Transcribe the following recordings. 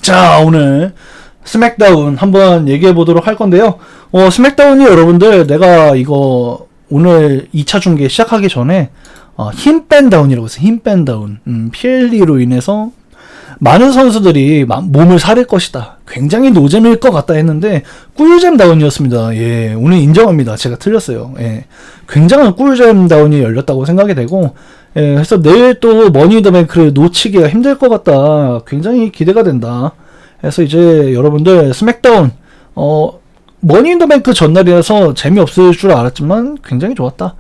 자, 오늘 스맥다운 한번 얘기해 보도록 할 건데요. 스맥다운이 여러분들 내가 이거 오늘 2차 중계 시작하기 전에 힘뺀 다운이라고 했어요. 힘뺀 다운. PLE로 인해서 많은 선수들이 몸을 사릴 것이다. 굉장히 노잼일 것 같다 했는데 꿀잼 다운이었습니다. 예, 오늘 인정합니다. 제가 틀렸어요. 예, 굉장한 꿀잼 다운이 열렸다고 생각이 되고, 예, 그래서 내일 또 머니 인 더 뱅크를 놓치기가 힘들 것 같다. 굉장히 기대가 된다. 그래서 이제 여러분들 스맥다운 머니 인 더 뱅크 전날이라서 재미없을 줄 알았지만 굉장히 좋았다.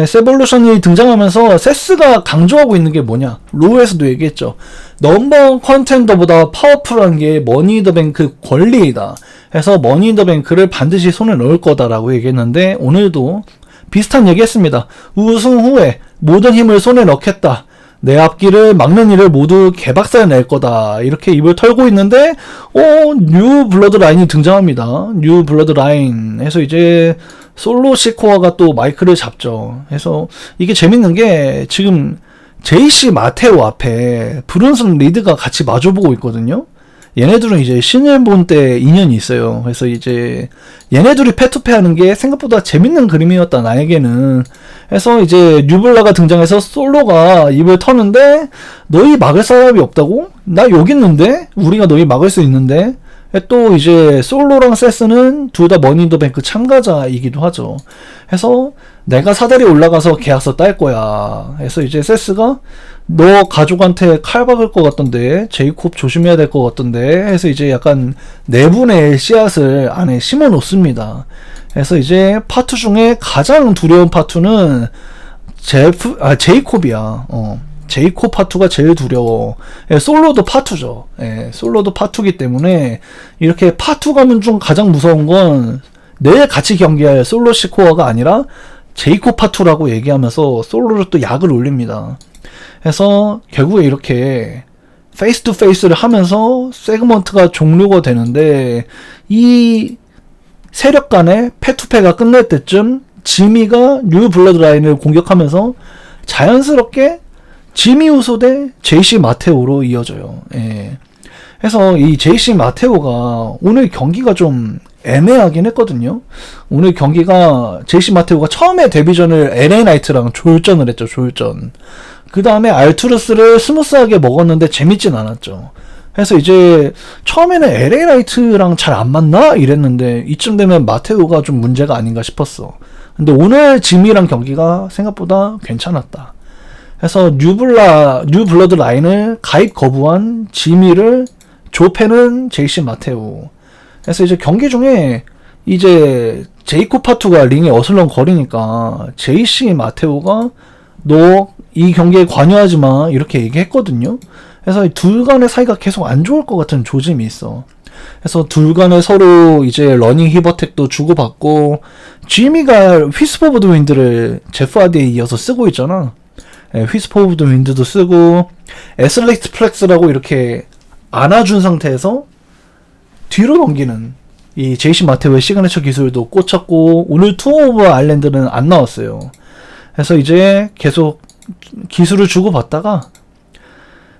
세볼루션이 등장하면서 세스가 강조하고 있는 게 뭐냐, 로우에서도 얘기했죠. 넘버원 컨텐더보다 파워풀한 게 머니 인 더 뱅크 권리이다. 해서 머니 인 더 뱅크를 반드시 손에 넣을 거다라고 얘기했는데, 오늘도 비슷한 얘기 했습니다. 우승 후에 모든 힘을 손에 넣겠다. 내 앞길을 막는 일을 모두 개박살 낼 거다. 이렇게 입을 털고 있는데, 뉴 블러드 라인이 등장합니다. 뉴 블러드 라인. 해서 이제 솔로 시코어가 또 마이크를 잡죠. 그래서 이게 재밌는 게 지금 JC 마테오 앞에 브룬슨 리드가 같이 마주보고 있거든요. 얘네들은 이제 신일본 때 인연이 있어요. 그래서 이제 얘네들이 패투패 하는 게 생각보다 재밌는 그림이었다, 나에게는. 그래서 이제 뉴블라가 등장해서 솔로가 입을 터는데, 너희 막을 사람이 없다고? 나 여기 있는데? 우리가 너희 막을 수 있는데? 또 이제 솔로랑 세스는 둘 다 머니 인 더 뱅크 참가자이기도 하죠. 해서 내가 사다리 올라가서 계약서 딸 거야. 해서 이제 세스가 너 가족한테 칼 박을 것 같던데, 제이콥 조심해야 될 것 같던데, 해서 이제 약간 내분의 씨앗을 안에 심어 놓습니다. 그래서 이제 파트 중에 가장 두려운 파트는 제이콥이야. 제이콥 파투가 제일 두려워. 솔로도 파투죠. 솔로도 파투기 때문에 이렇게 파투 가면 좀 가장 무서운 건 내일 같이 경기할 솔로 시코어가 아니라 제이콥 파투라고 얘기하면서 솔로를 또 약을 올립니다. 그래서 결국에 이렇게 페이스 투 페이스를 하면서 세그먼트가 종료가 되는데, 이 세력 간의 패투패가 끝날 때쯤 지미가 뉴 블러드 라인을 공격하면서 자연스럽게 지미 우소 대 JC 마테오로 이어져요. 예. 그래서 이 JC 마테오가 오늘 경기가 좀 애매하긴 했거든요. 오늘 경기가 JC 마테오가 처음에 데뷔전을 LA 나이트랑 졸전을 했죠. 졸전. 그 다음에 알투르스를 스무스하게 먹었는데 재밌진 않았죠. 그래서 이제 처음에는 LA 나이트랑 잘 안 맞나? 이랬는데 이쯤 되면 마테오가 좀 문제가 아닌가 싶었어. 근데 오늘 지미랑 경기가 생각보다 괜찮았다. 그래서 뉴 블러드 라인을 가입 거부한 지미를 조패는 JC 마테오. 그래서 이제 경기 중에 이제 제이콥 파투가 링에 어슬렁거리니까 JC 마테오가 너 이 경기에 관여하지 마, 이렇게 얘기했거든요. 그래서 둘 간의 사이가 계속 안 좋을 것 같은 조짐이 있어. 그래서 둘 간에 서로 이제 러닝 힙어택도 주고받고, 지미가 휘스프 오브 더 윈드를 제프 하디에 이어서 쓰고 있잖아. 휘스프 오브 더 윈드도 쓰고, 에슬레이트 플렉스라고 이렇게 안아준 상태에서 뒤로 넘기는 이 제이시 마테오의 시그니처 기술도 꽂혔고, 오늘 투어 오브 아일랜드는 안 나왔어요. 그래서 이제 계속 기술을 주고받다가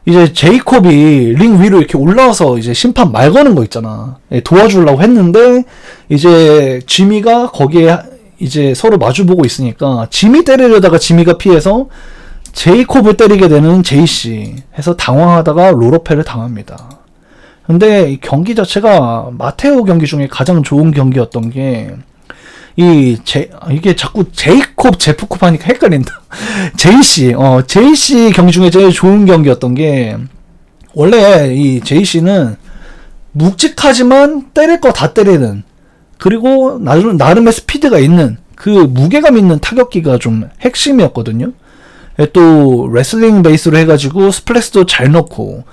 이제 제이콥이 링 위로 이렇게 올라와서 이제 심판 말 거는 거 있잖아. 도와주려고 했는데 이제 지미가 거기에 이제 서로 마주보고 있으니까 지미 때리려다가 지미가 피해서 제이콥을 때리게 되는 제이씨. 해서 당황하다가 롤어패를 당합니다. 근데 이 경기 자체가 마테오 경기 중에 가장 좋은 경기였던 게, 이게 자꾸 제이콥, 제프콥 하니까 헷갈린다. 제이씨 경기 중에 제일 좋은 경기였던 게, 원래 이 제이씨는 묵직하지만 때릴 거 다 때리는, 그리고 나름의 스피드가 있는, 그 무게감 있는 타격기가 좀 핵심이었거든요. 또 레슬링 베이스로 해가지고 스플래시도 잘 넣고,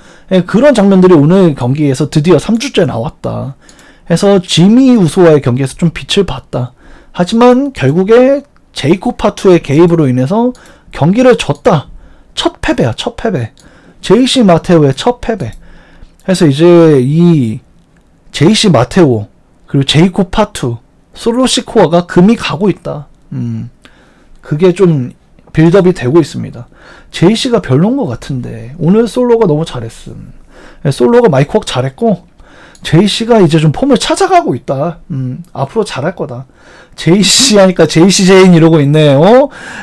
그런 장면들이 오늘 경기에서 드디어 3주째 나왔다. 해서 지미 우소와의 경기에서 좀 빛을 봤다. 하지만 결국에 제이콥 파투의 개입으로 인해서 경기를 졌다. 첫 패배야, 첫 패배. JC 마테오의 첫 패배. 해서 이제 이 JC 마테오 그리고 제이콥 파투 솔로 시코어가 금이 가고 있다. 그게 좀 빌드업이 되고 있습니다. JC가 별론 것 같은데 오늘 솔로가 너무 잘했음. 솔로가 마이크 웍 잘했고, JC가 이제 좀 폼을 찾아가고 있다. 앞으로 잘할 거다. JC 하니까 JC 제인 이러고 있네.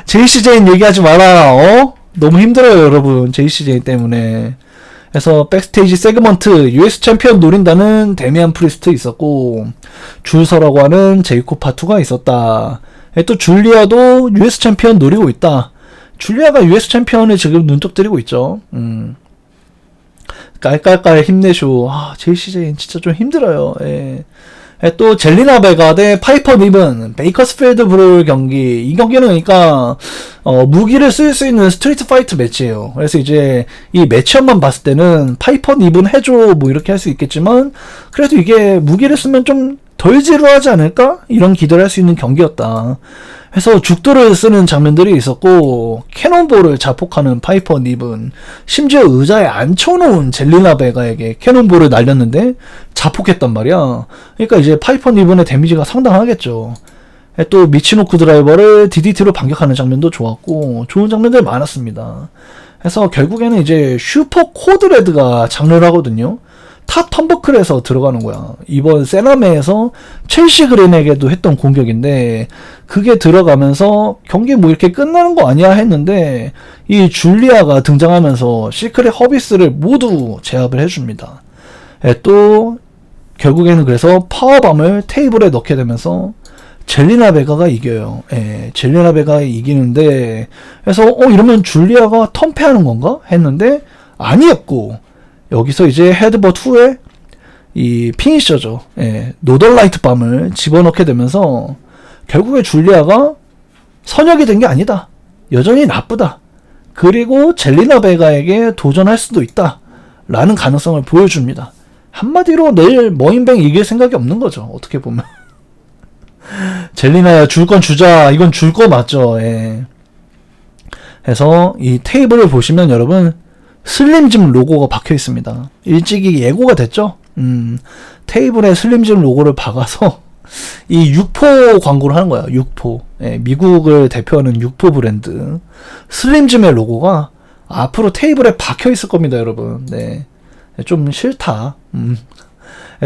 JC 제인 얘기하지 마라. 너무 힘들어요, 여러분. JC 제인 때문에. 그래서 백스테이지 세그먼트 US 챔피언 노린다는 데미안 프리스트 있었고, 줄 서라고 하는 제이콥 파투가 있었다. 또 줄리아도 US 챔피언 노리고 있다. 줄리아가 US 챔피언을 지금 눈독 들이고 있죠. 깔깔깔 힘내쇼. JCJ는 진짜 좀 힘들어요. 예. 또 젤리나 베가 대 파이퍼 니븐 베이커스필드 브롤 경기. 이 경기는 그러니까 무기를 쓸 수 있는 스트리트 파이트 매치예요. 그래서 이제 이 매치업만 봤을 때는 파이퍼 니븐 해줘 뭐 이렇게 할 수 있겠지만, 그래도 이게 무기를 쓰면 좀 덜 지루하지 않을까? 이런 기대를 할 수 있는 경기였다. 해서 죽도를 쓰는 장면들이 있었고, 캐논볼을 자폭하는 파이퍼 닙은 심지어 의자에 앉혀놓은 젤리나 베가에게 캐논볼을 날렸는데 자폭했단 말이야. 그러니까 이제 파이퍼 닙의 데미지가 상당하겠죠. 또 미치노쿠 드라이버를 DDT로 반격하는 장면도 좋았고, 좋은 장면들 많았습니다. 그래서 결국에는 이제 슈퍼 코드레드가 장르를 하거든요. 탑 텀버클에서 들어가는 거야. 이번 세나메에서 첼시 그린에게도 했던 공격인데, 그게 들어가면서 경기 뭐 이렇게 끝나는 거 아니야 했는데, 이 줄리아가 등장하면서 시크릿 허비스를 모두 제압을 해줍니다. 또 결국에는 그래서 파워밤을 테이블에 넣게 되면서 젤리나 베가가 이겨요. 젤리나 베가가 이기는데, 그래서 이러면 줄리아가 턴패하는 건가 했는데 아니었고, 여기서 이제 헤드버트 후에 이 피니셔죠. 노덜라이트 밤을 집어넣게 되면서 결국에 줄리아가 선역이 된 게 아니다. 여전히 나쁘다. 그리고 젤리나 베가에게 도전할 수도 있다. 라는 가능성을 보여줍니다. 한마디로 내일 머인뱅 이길 생각이 없는 거죠. 어떻게 보면. 젤리나야 줄 건 주자. 이건 줄 거 맞죠. 그래서 이 테이블을 보시면 여러분, 슬림짐 로고가 박혀 있습니다. 일찍이 예고가 됐죠? 테이블에 슬림짐 로고를 박아서 이 육포 광고를 하는 거야. 육포. 미국을 대표하는 육포 브랜드. 슬림짐의 로고가 앞으로 테이블에 박혀 있을 겁니다, 여러분. 네. 좀 싫다.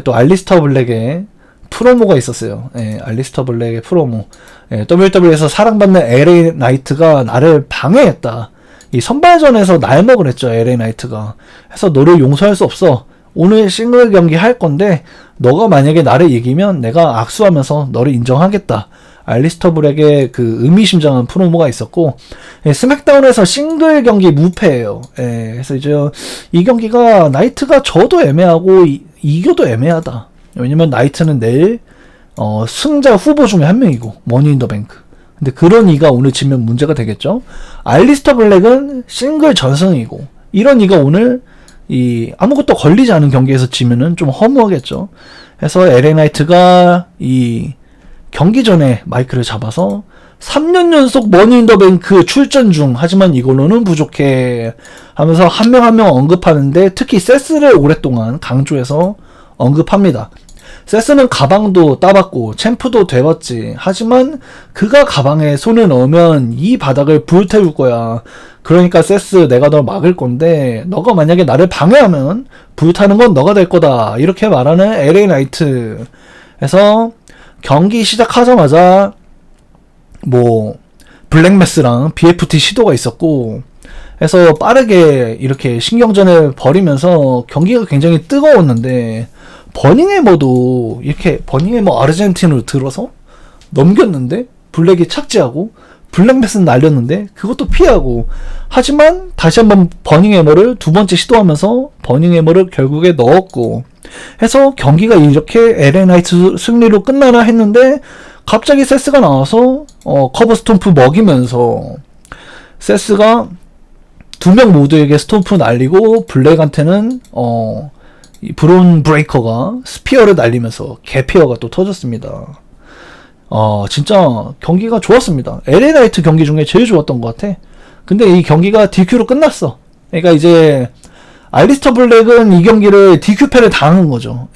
또 알리스터 블랙의 프로모가 있었어요. 알리스터 블랙의 프로모. WWE에서 사랑받는 LA 나이트가 나를 방해했다. 이 선발전에서 날먹을 했죠, LA 나이트가. 해서 너를 용서할 수 없어. 오늘 싱글 경기 할 건데, 너가 만약에 나를 이기면 내가 악수하면서 너를 인정하겠다. 알리스터 블랙의 그 의미심장한 프로모가 있었고, 스맥다운에서 싱글 경기 무패예요. 그래서 이제 이 경기가 나이트가 져도 애매하고 이겨도 애매하다. 왜냐면 나이트는 내일 승자 후보 중에 한 명이고, 머니 인 더 뱅크. 근데 그런 이가 오늘 지면 문제가 되겠죠. 알리스터 블랙은 싱글 전승이고, 이런 이가 오늘 이 아무것도 걸리지 않은 경기에서 지면은 좀 허무하겠죠. 그래서 LA 나이트가 이 경기 전에 마이크를 잡아서 3년 연속 머니 인 더 뱅크 출전 중, 하지만 이걸로는 부족해 하면서 한 명 한 명 언급하는데, 특히 세스를 오랫동안 강조해서 언급합니다. 세스는 가방도 따봤고 챔프도 돼봤지. 하지만 그가 가방에 손을 넣으면 이 바닥을 불태울 거야. 그러니까 세스, 내가 널 막을 건데 너가 만약에 나를 방해하면 불타는 건 너가 될 거다. 이렇게 말하는 LA 나이트. 그래서 경기 시작하자마자 뭐 블랙매스랑 BFT 시도가 있었고, 해서 빠르게 이렇게 신경전을 벌이면서 경기가 굉장히 뜨거웠는데, 버닝해머도 이렇게 버닝해머 아르헨틴으로 들어서 넘겼는데 블랙이 착지하고, 블랙매스는 날렸는데 그것도 피하고, 하지만 다시 한번 버닝해머를 두 번째 시도하면서 버닝해머를 결국에 넣었고, 해서 경기가 이렇게 LA 나이트 승리로 끝나나 했는데, 갑자기 세스가 나와서 커브 스톰프 먹이면서 세스가 두 명 모두에게 스톰프 날리고, 블랙한테는 이 브론 브레이커가 스피어를 날리면서 개피어가 또 터졌습니다. 진짜 경기가 좋았습니다. LA 나이트 경기 중에 제일 좋았던 것 같아. 근데 이 경기가 DQ로 끝났어. 그러니까 이제 알리스터 블랙은 이 경기를 DQ패를 당한 거죠.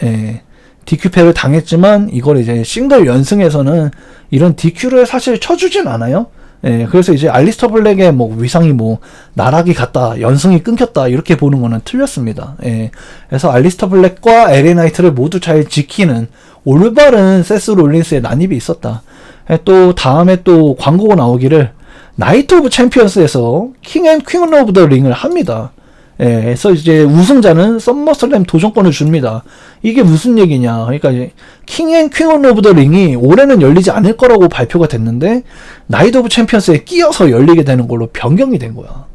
DQ패를 당했지만 이걸 이제 싱글 연승에서는 이런 DQ를 사실 쳐주진 않아요. 예, 그래서 이제 알리스터 블랙의 뭐 위상이 뭐 나락이 갔다, 연승이 끊겼다 이렇게 보는 거는 틀렸습니다. 예, 그래서 알리스터 블랙과 LA 나이트를 모두 잘 지키는 올바른 세스 롤린스의 난입이 있었다. 예, 또 다음에 또 광고가 나오기를 나이트 오브 챔피언스에서 킹 앤 퀸 오브 더 링을 합니다. 예, 그래서 이제 우승자는 썸머슬램 도전권을 줍니다. 이게 무슨 얘기냐? 그러니까 이제 킹 앤 퀸 오브 더 링이 올해는 열리지 않을 거라고 발표가 됐는데 나이트 오브 챔피언스에 끼어서 열리게 되는 걸로 변경이 된 거야.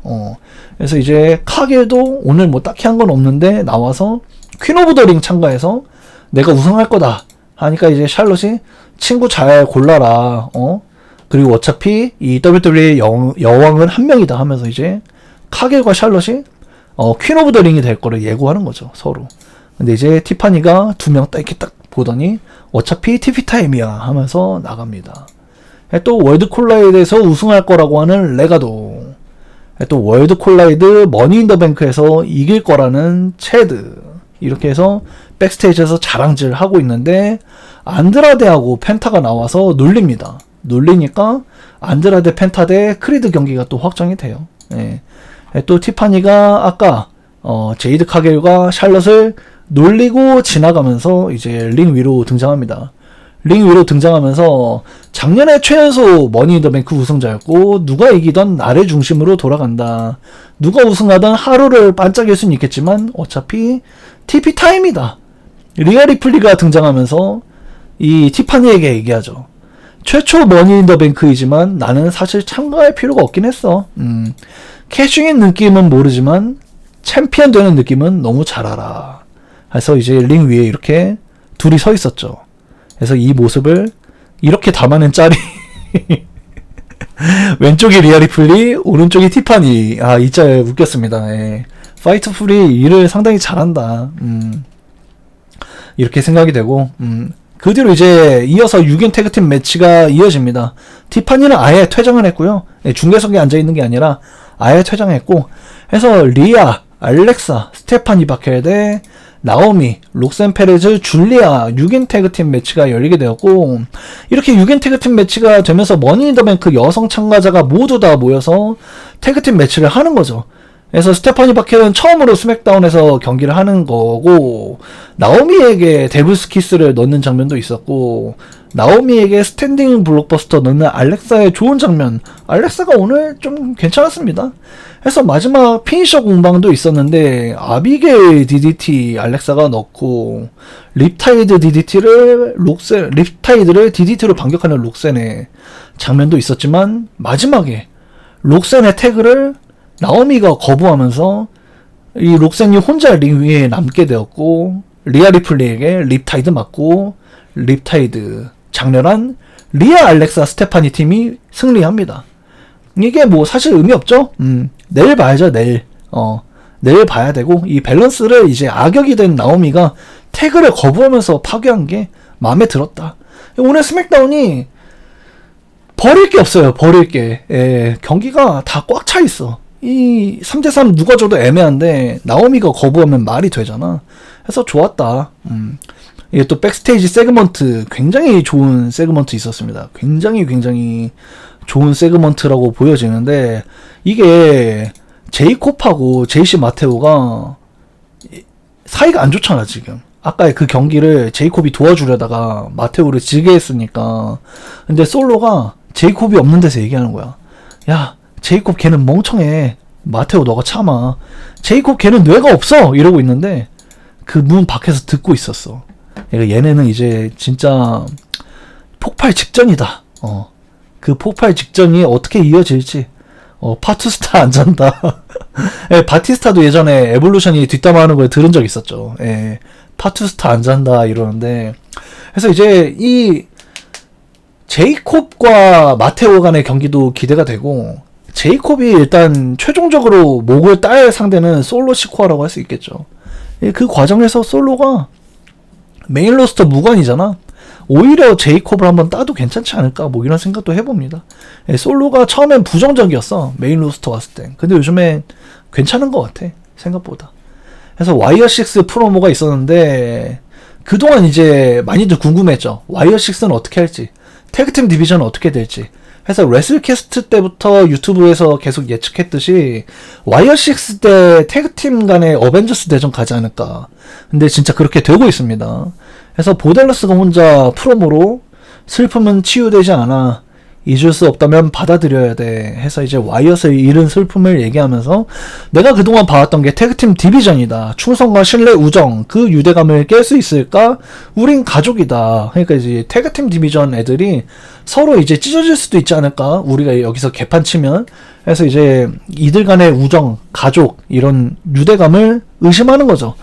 그래서 이제 카겔도 오늘 뭐 딱히 한 건 없는데 나와서 퀸 오브 더 링 참가해서 내가 우승할 거다 하니까 이제 샬롯이 친구 잘 골라라. 그리고 어차피 이 WWE 여왕은 한 명이다 하면서 이제 카겔과 샬롯이 퀸 오브 더 링이 될 거를 예고하는 거죠, 서로. 근데 이제 티파니가 두 명 딱 이렇게 딱 보더니 어차피 TV 타임이야 하면서 나갑니다. 또 월드 콜라이드에서 우승할 거라고 하는 레가도, 또 월드 콜라이드 머니 인 더 뱅크에서 이길 거라는 체드, 이렇게 해서 백스테이지에서 자랑질 하고 있는데 안드라데하고 펜타가 나와서 놀립니다. 놀리니까 안드라데 펜타 대 크리드 경기가 또 확정이 돼요. 예. 또 티파니가 아까 제이드 카겔과 샬럿을 놀리고 지나가면서 이제 링 위로 등장합니다. 링 위로 등장하면서 작년에 최연소 머니 인 더 뱅크 우승자였고 누가 이기던 나를 중심으로 돌아간다. 누가 우승하던 하루를 반짝일 수는 있겠지만 어차피 TP 타임이다. 리아 리플리가 등장하면서 이 티파니에게 얘기하죠. 최초 머니 인 더 뱅크이지만 나는 사실 참가할 필요가 없긴 했어. 캐싱인 느낌은 모르지만 챔피언 되는 느낌은 너무 잘 알아. 그래서 이제 링 위에 이렇게 둘이 서 있었죠. 그래서 이 모습을 이렇게 담아낸 짤이 왼쪽이 리아 리플리, 오른쪽이 티파니. 이 짤 웃겼습니다. 예. 파이트 풀이 일을 상당히 잘한다. 이렇게 생각이 되고, 그 뒤로 이제 이어서 6인 태그팀 매치가 이어집니다. 티파니는 아예 퇴장을 했고요. 예, 중계석에 앉아있는 게 아니라 아예 퇴장했고, 해서 리아, 알렉사, 스테파니 바켈 대 나오미, 록센 페레즈, 줄리아 6인 태그팀 매치가 열리게 되었고, 이렇게 6인 태그팀 매치가 되면서 머니 인 더 뱅크 여성 참가자가 모두 다 모여서 태그팀 매치를 하는 거죠. 그래서 스테파니 바켈은 처음으로 스맥다운에서 경기를 하는 거고, 나오미에게 데블스 키스를 넣는 장면도 있었고, 나오미에게 스탠딩 블록버스터 넣는 알렉사의 좋은 장면, 알렉사가 오늘 좀 괜찮았습니다. 그래서 마지막 피니셔 공방도 있었는데 아비게일 DDT 알렉사가 넣고, 립타이드 DDT를 립타이드를 DDT로 반격하는 록센의 장면도 있었지만 마지막에 록센의 태그를 나오미가 거부하면서 이 록센이 혼자 링 위에 남게 되었고, 리아 리플리에게 립타이드 맞고 립타이드 장렬한 리아 알렉사 스테파니 팀이 승리합니다. 이게 뭐 사실 의미 없죠? 내일 봐야죠. 내일 봐야 되고, 이 밸런스를 이제 악역이 된 나오미가 태그를 거부하면서 파괴한 게 마음에 들었다. 오늘 스맥다운이 버릴 게 없어요. 버릴 게. 예, 경기가 다 꽉 차 있어. 이 3대3 누가 줘도 애매한데 나오미가 거부하면 말이 되잖아. 그래서 좋았다. 이게 또 백스테이지 세그먼트 굉장히 좋은 세그먼트 있었습니다. 굉장히 좋은 세그먼트라고 보여지는데, 이게 제이콥하고 제이시 마테오가 사이가 안 좋잖아 지금. 아까 그 경기를 제이콥이 도와주려다가 마테오를 지게 했으니까. 근데 솔로가 제이콥이 없는 데서 얘기하는 거야. 야, 제이콥 걔는 멍청해. 마테오 너가 참아. 제이콥 걔는 뇌가 없어. 이러고 있는데 그 문 밖에서 듣고 있었어. 그러니까 얘네는 이제 진짜 폭발 직전이다. 그 폭발 직전이 어떻게 이어질지. 파투스타 안 잔다. 예, 바티스타도 예전에 에볼루션이 뒷담화하는 걸 들은 적 있었죠. 예, 파투스타 안 잔다 이러는데. 그래서 이제 이 제이콥과 마테오 간의 경기도 기대가 되고, 제이콥이 일단 최종적으로 목을 딸 상대는 솔로 시코아라고 할 수 있겠죠. 그 과정에서 솔로가 메인 로스터 무관이잖아. 오히려 제이콥을 한번 따도 괜찮지 않을까, 뭐 이런 생각도 해봅니다. 솔로가 처음엔 부정적이었어, 메인 로스터 왔을 땐. 근데 요즘에 괜찮은 것 같아, 생각보다. 그래서 와이어6 프로모가 있었는데 그동안 이제 많이들 궁금했죠. 와이어6는 어떻게 할지, 태그팀 디비전은 어떻게 될지. 해서 레슬캐스트 때부터 유튜브에서 계속 예측했듯이 와이어6 때 태그팀 간의 어벤져스 대전 가지 않을까. 근데 진짜 그렇게 되고 있습니다. 그래서 보델러스가 혼자 프로모로 슬픔은 치유되지 않아, 잊을 수 없다면 받아들여야 돼 해서 이제 와이엇의 잃은 슬픔을 얘기하면서, 내가 그동안 봐왔던 게 태그팀 디비전이다, 충성과 신뢰, 우정, 그 유대감을 깰 수 있을까? 우린 가족이다. 그러니까 이제 태그팀 디비전 애들이 서로 이제 찢어질 수도 있지 않을까, 우리가 여기서 개판 치면. 그래서 이제 이들 간의 우정, 가족, 이런 유대감을 의심하는 거죠.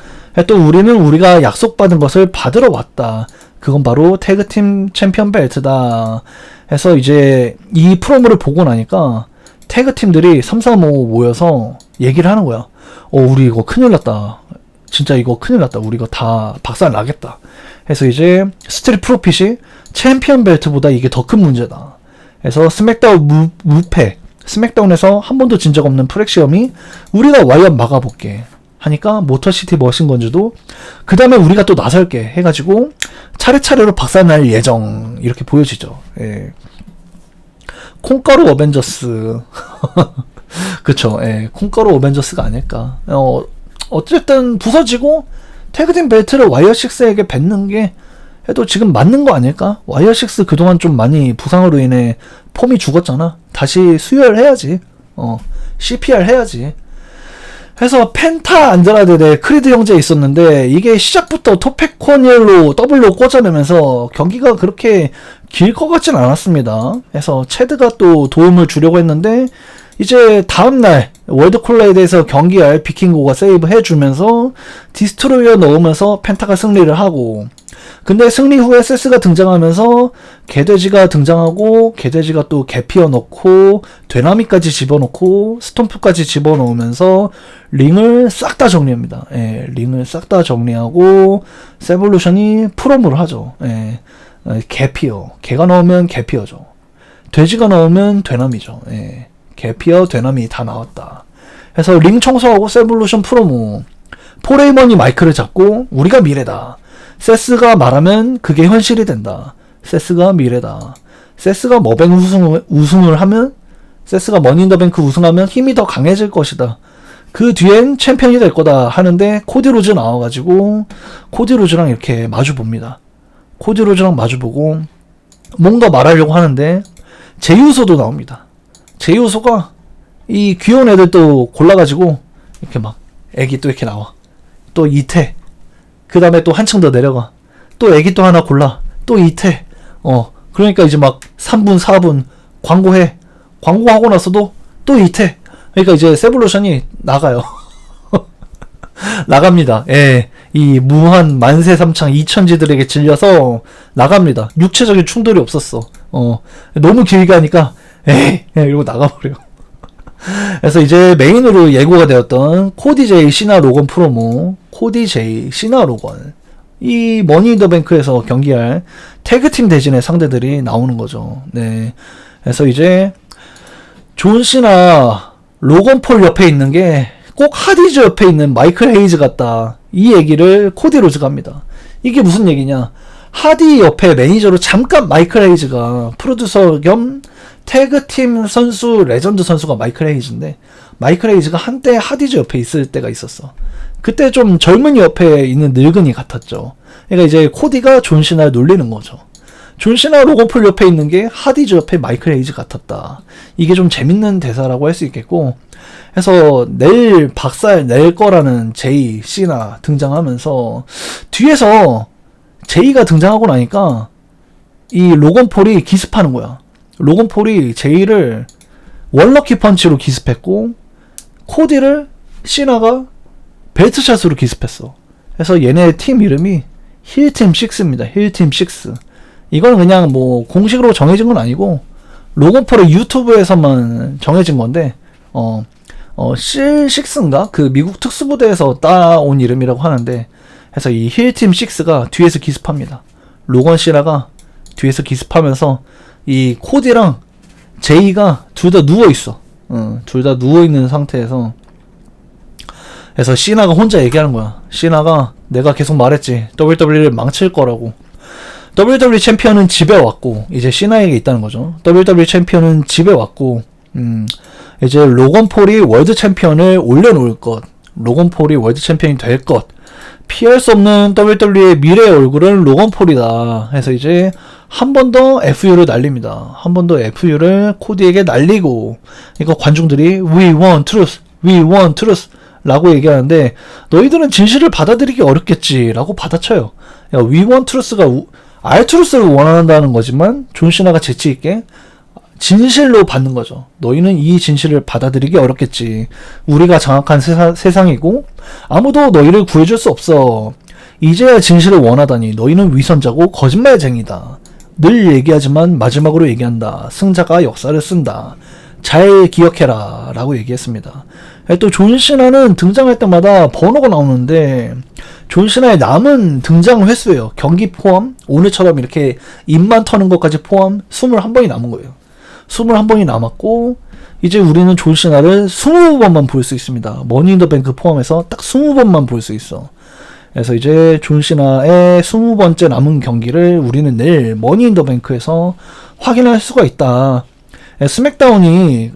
또 우리는 우리가 약속받은 것을 받으러 왔다, 그건 바로 태그팀 챔피언 벨트다 해서 이제 이 프로모를 보고 나니까 태그팀들이 335 모여서 얘기를 하는 거야. 우리 이거 큰일 났다, 진짜 이거 큰일 났다, 우리 이거 다 박살 나겠다 해서 이제 스트릿 프로핏이 챔피언 벨트보다 이게 더 큰 문제다 해서 스맥다운 무패, 스맥다운에서 한 번도 진 적 없는 프렉시엄이 우리가 와이엇 막아볼게 하니까 모터시티 머신건즈도 그 다음에 우리가 또 나설게 해가지고 차례차례로 박살날 예정, 이렇게 보여지죠. 예. 콩가루 어벤져스 그쵸. 예. 콩가루 어벤져스가 아닐까. 어쨌든 부서지고 태그팀 벨트를 와이어6에게 뱉는 게 해도 지금 맞는 거 아닐까? 와이어6 그동안 좀 많이 부상으로 인해 폼이 죽었잖아. 다시 수혈해야지. CPR 해야지. 해서 펜타 안드라데 대 크리드 형제 있었는데, 이게 시작부터 토페코니엘로 더블로 꽂아내면서 경기가 그렇게 길 것 같진 않았습니다. 해서 체드가 또 도움을 주려고 했는데, 이제 다음날 월드 콜라이드에서 경기할 비킹고가 세이브 해주면서 디스트로이어 넣으면서 펜타가 승리를 하고, 근데 승리 후에 세스가 등장하면서 개돼지가 등장하고, 개돼지가 또 개피어 넣고 되나미까지 집어넣고 스톰프까지 집어넣으면서 링을 싹 다 정리합니다. 예, 링을 싹 다 정리하고 세볼루션이 프로모를 하죠. 예, 개피어, 개가 넣으면 개피어죠. 돼지가 넣으면 되나미죠. 예, 개피어, 되나미 다 나왔다 해서 링 청소하고 세볼루션 프로모. 포레이먼이 마이크를 잡고 우리가 미래다, 세스가 말하면 그게 현실이 된다, 세스가 미래다, 세스가 머뱅 우승을 하면, 세스가 머니인더뱅크 우승하면 힘이 더 강해질 것이다, 그 뒤엔 챔피언이 될 거다 하는데, 코디 로즈 나와가지고 코디 로즈랑 이렇게 마주봅니다. 코디 로즈랑 마주보고 뭔가 말하려고 하는데 제이우소도 나옵니다. 제이우소가 이 귀여운 애들 또 골라가지고 이렇게 막 애기 또 이렇게 나와, 또 이태, 그 다음에 또 한층 더 내려가, 또 애기 또 하나 골라, 또 이태. 그러니까 이제 막 3분 4분 광고해, 광고하고 나서도 또 이태. 그러니까 이제 세볼루션이 나가요. 나갑니다. 예, 이 무한 만세 삼창 이천지들에게 질려서 나갑니다. 육체적인 충돌이 없었어. 너무 길게 하니까 에이 이러고 나가버려. 그래서 이제 메인으로 예고가 되었던 코디 제이 시나 로건 프로모, 코디 제이 시나 로건, 이 머니 인 더 뱅크에서 경기할 태그팀 대진의 상대들이 나오는 거죠. 네. 그래서 이제 존 시나 로건 폴 옆에 있는 게 꼭 하디즈 옆에 있는 마이클 헤이즈 같다, 이 얘기를 코디 로즈가 합니다. 이게 무슨 얘기냐, 하디 옆에 매니저로 잠깐 마이클 헤이즈가, 프로듀서 겸 태그팀 선수, 레전드 선수가 마이클 헤이즈인데, 마이클 헤이즈가 한때 하디즈 옆에 있을 때가 있었어. 그때 좀 젊은이 옆에 있는 늙은이 같았죠. 그러니까 이제 코디가 존 시나를 놀리는 거죠. 존 시나 로건 폴 옆에 있는 게 하디즈 옆에 마이클 헤이즈 같았다. 이게 좀 재밌는 대사라고 할 수 있겠고, 해서 내일 박살 낼 거라는 제이 시나 등장하면서, 뒤에서 제이가 등장하고 나니까 이 로건 폴이 기습하는 거야. 로건 폴이 제이를 원럭키 펀치로 기습했고, 코디를 시나가 벨트샷으로 기습했어. 그래서 얘네 팀 이름이 힐팀 6입니다. 힐팀 6. 이건 그냥 뭐 공식으로 정해진 건 아니고 로건 폴의 유튜브에서만 정해진 건데, C6인가? 그 미국 특수부대에서 따온 이름이라고 하는데, 해서 이 힐팀 6가 뒤에서 기습합니다. 로건 시나가 뒤에서 기습하면서 이 코디랑 제이가 둘 다 누워있어. 둘 다 누워있는 상태에서, 그래서 시나가 혼자 얘기하는 거야. 시나가 내가 계속 말했지, WWE를 망칠 거라고. WWE 챔피언은 집에 왔고, 이제 시나에게 있다는 거죠. WWE 챔피언은 집에 왔고, 이제 로건 폴이 월드 챔피언을 올려놓을 것, 로건 폴이 월드 챔피언이 될 것, 피할 수 없는 WWE의 미래의 얼굴은 로건 폴이다 해서 이제 한 번 더 FU를 날립니다. 한 번 더 FU를 코디에게 날리고, 이거 관중들이 We want truth, We want truth 라고 얘기하는데, 너희들은 진실을 받아들이기 어렵겠지 라고 받아쳐요. 야, We want truth가 R-Truth를 원한다는 거지만 존 시나가 재치있게 진실로 받는 거죠. 너희는 이 진실을 받아들이기 어렵겠지. 우리가 장악한 세상이고 아무도 너희를 구해줄 수 없어. 이제야 진실을 원하다니 너희는 위선자고 거짓말쟁이다. 늘 얘기하지만 마지막으로 얘기한다. 승자가 역사를 쓴다. 잘 기억해라 라고 얘기했습니다. 또 존 시나는 등장할 때마다 번호가 나오는데 존 시나의 남은 등장 횟수예요. 경기 포함, 오늘처럼 이렇게 입만 터는 것까지 포함 21번이 남은 거예요. 21번이 남았고 이제 우리는 존 시나를 20번만 볼 수 있습니다. 머니 인 더 뱅크 포함해서 딱 20번만 볼 수 있어. 그래서 이제 존 시나의 20번째 남은 경기를 우리는 내일 머니 인 더 뱅크에서 확인할 수가 있다. 스맥다운이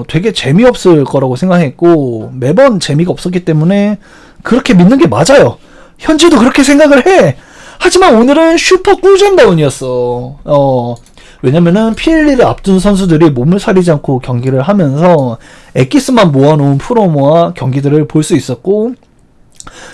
되게 재미없을 거라고 생각했고 매번 재미가 없었기 때문에 그렇게 믿는 게 맞아요. 현지도 그렇게 생각을 해. 하지만 오늘은 슈퍼 꿀잼다운이었어. 왜냐면은 PLE를 앞둔 선수들이 몸을 사리지 않고 경기를 하면서 엑기스만 모아놓은 프로모와 경기들을 볼 수 있었고,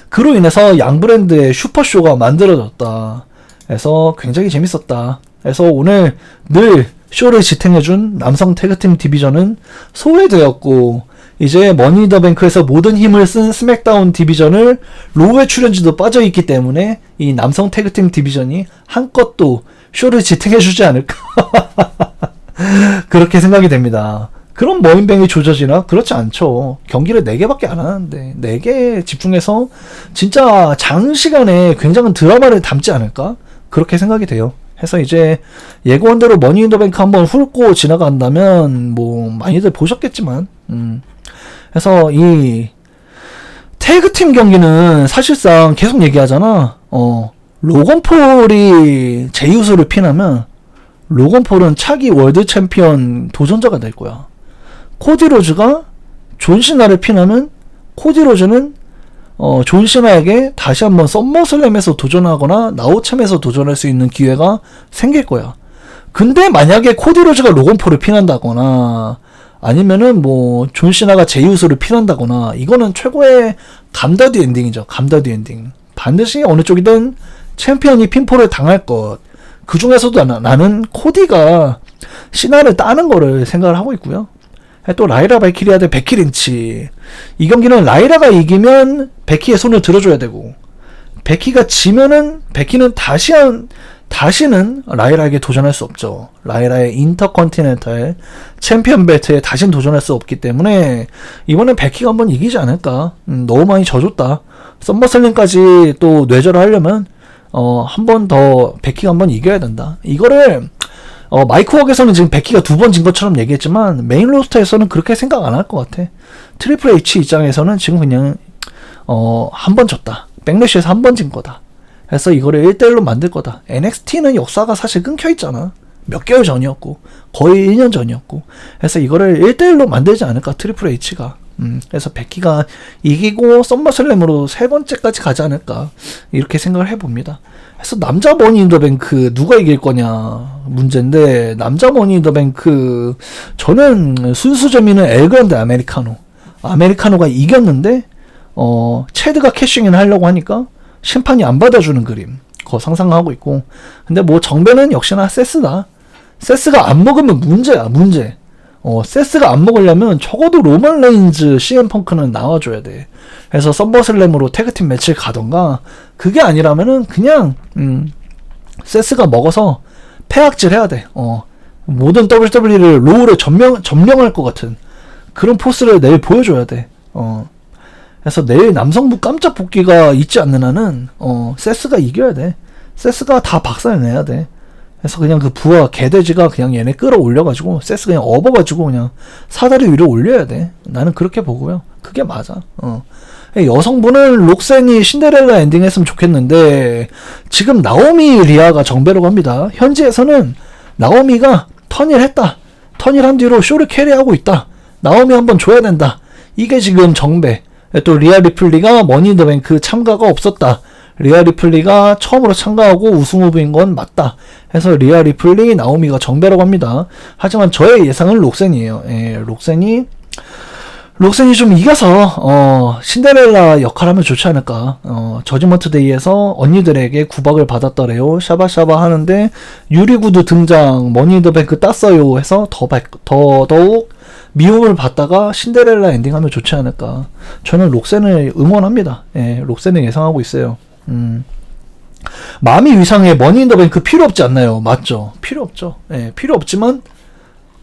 그로 인해서 양 브랜드의 슈퍼쇼가 만들어졌다. 그래서 굉장히 재밌었다. 그래서 오늘 늘 쇼를 지탱해준 남성 태그팀 디비전은 소외되었고, 이제 머니 인 더 뱅크에서 모든 힘을 쓴 스맥다운 디비전을 로우의 출연진도 빠져있기 때문에 이 남성 태그팀 디비전이 한껏 또 쇼를 지탱해주지 않을까 그렇게 생각이 됩니다. 그럼 머인뱅이 조져지나? 그렇지 않죠. 경기를 4개밖에 안 하는데 4개에 집중해서 진짜 장시간에 굉장한 드라마를 담지 않을까? 그렇게 생각이 돼요. 해서 이제 예고한대로 머니 인 더 뱅크 한번 훑고 지나간다면 뭐 많이들 보셨겠지만 그래서 이 태그팀 경기는 사실상 계속 얘기하잖아. 로건 폴이 제이우스를 피나면 로건 폴은 차기 월드 챔피언 도전자가 될 거야. 코디 로즈가 존 시나를 피나면 코디 로즈는 존 시나에게 다시 한번 썸머슬램에서 도전하거나 나우챔에서 도전할 수 있는 기회가 생길 거야. 근데 만약에 코디 로즈가 로건 폴을 피난다거나 아니면은 뭐 존 시나가 제이우스를 피난다거나 이거는 최고의 감다디 엔딩이죠. 감다디 엔딩. 반드시 어느 쪽이든 챔피언이 핀폴을 당할 것. 그 중에서도 나는 코디가 시나를 따는 거를 생각을 하고 있고요. 또 라이라 발키리아 대 베키 린치. 이 경기는 라이라가 이기면 베키의 손을 들어줘야 되고, 베키가 지면은 베키는 다시는 라이라에게 도전할 수 없죠. 라이라의 인터컨티넨탈 챔피언 벨트에 다시는 도전할 수 없기 때문에 이번엔 베키가 한번 이기지 않을까. 너무 많이 져줬다. 썸머슬림까지 또 뇌절을 하려면 한 번 더 베키가 한번 이겨야 된다. 이거를 마이크 웍에서는 지금 베키가 2번 진 것처럼 얘기했지만 메인 로스터에서는 그렇게 생각 안 할 것 같아. 트리플 H 입장에서는 지금 그냥 한 번 졌다. 백래시에서 한 번 진 거다. 그래서 이거를 1대1로 만들 거다. NXT는 역사가 사실 끊겨 있잖아. 몇 개월 전이었고 거의 1년 전이었고. 그래서 이거를 1대1로 만들지 않을까 트리플 H가. 그래서 베키가 이기고 썸머슬램으로 3번째까지 가지 않을까 이렇게 생각을 해봅니다. 그래서 남자 머니 인 더 뱅크 누가 이길 거냐 문제인데, 남자 머니 인 더 뱅크 저는 순수 재미는 엘그란데 아메리카노가 이겼는데 체드가 캐싱인 하려고 하니까 심판이 안 받아주는 그림 그거 상상하고 있고, 근데 뭐 정배는 역시나 세스다. 세스가 안 먹으면 문제야. 세스가 안 먹으려면 적어도 로만 레인즈, CM 펑크는 나와줘야 돼. 그래서 썸머슬램으로 태그팀 매치를 가던가, 그게 아니라면은 그냥 세스가 먹어서 폐악질 해야 돼. 모든 WWE를 로우를 점령할 것 같은 그런 포스를 내일 보여줘야 돼. 그래서 내일 남성부 깜짝 복귀가 있지 않는 한은 세스가 이겨야 돼. 세스가 다 박살내야 돼. 그래서 그냥 그 부하 개돼지가 그냥 얘네 끌어올려가지고 세스 그냥 업어가지고 그냥 사다리 위로 올려야 돼. 나는 그렇게 보고요. 그게 맞아. 여성분은 록센이 신데렐라 엔딩 했으면 좋겠는데 지금 나오미 리아가 정배로 갑니다. 현지에서는 나오미가 턴일했다. 턴일한 뒤로 쇼를 캐리하고 있다. 나오미 한번 줘야 된다. 이게 지금 정배. 또 리아 리플리가 머니인더뱅크 참가가 없었다. 리아 리플리가 처음으로 참가하고 우승 후보인 건 맞다. 해서 리아 리플리 나오미가 정배라고 합니다. 하지만 저의 예상은 록센이에요. 록센이 좀 이겨서 신데렐라 역할하면 좋지 않을까. 저지먼트 데이에서 언니들에게 구박을 받았더래요. 샤바샤바 하는데 유리구두 등장 머니인더뱅크 땄어요 해서 더더욱 미움을 받다가 신데렐라 엔딩하면 좋지 않을까. 저는 록센을 응원합니다. 록센을 예상하고 있어요. 마미 위상에 머니인더뱅크 필요 없지 않나요? 맞죠? 필요 없죠. 필요 없지만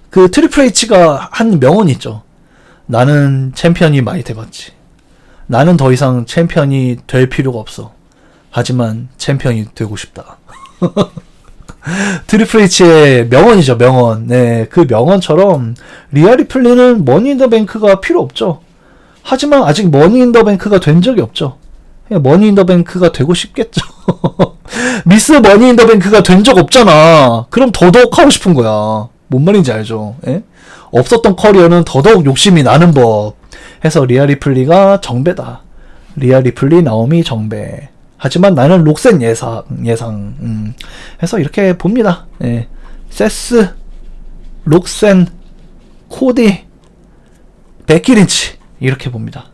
그 트리플 H가 한 명언 있죠. 나는 챔피언이 많이 돼봤지. 나는 더 이상 챔피언이 될 필요가 없어. 하지만 챔피언이 되고 싶다. 트리플 H의 명언이죠, 명언. 그 명언처럼 리아 리플리는 머니 인 더 뱅크가 필요 없죠. 하지만 아직 머니 인 더 뱅크가 된 적이 없죠. 머니 인 더 뱅크가 되고 싶겠죠. 미스 머니 인 더 뱅크가 된 적 없잖아. 그럼 더더욱 하고 싶은 거야. 뭔 말인지 알죠? 없었던 커리어는 더더욱 욕심이 나는 법. 해서 리아 리플리가 정배다. 리아 리플리 나오미 정배. 하지만 나는 록센 예상. 해서 이렇게 봅니다. 세스, 록센, 코디, 베키 린치 이렇게 봅니다.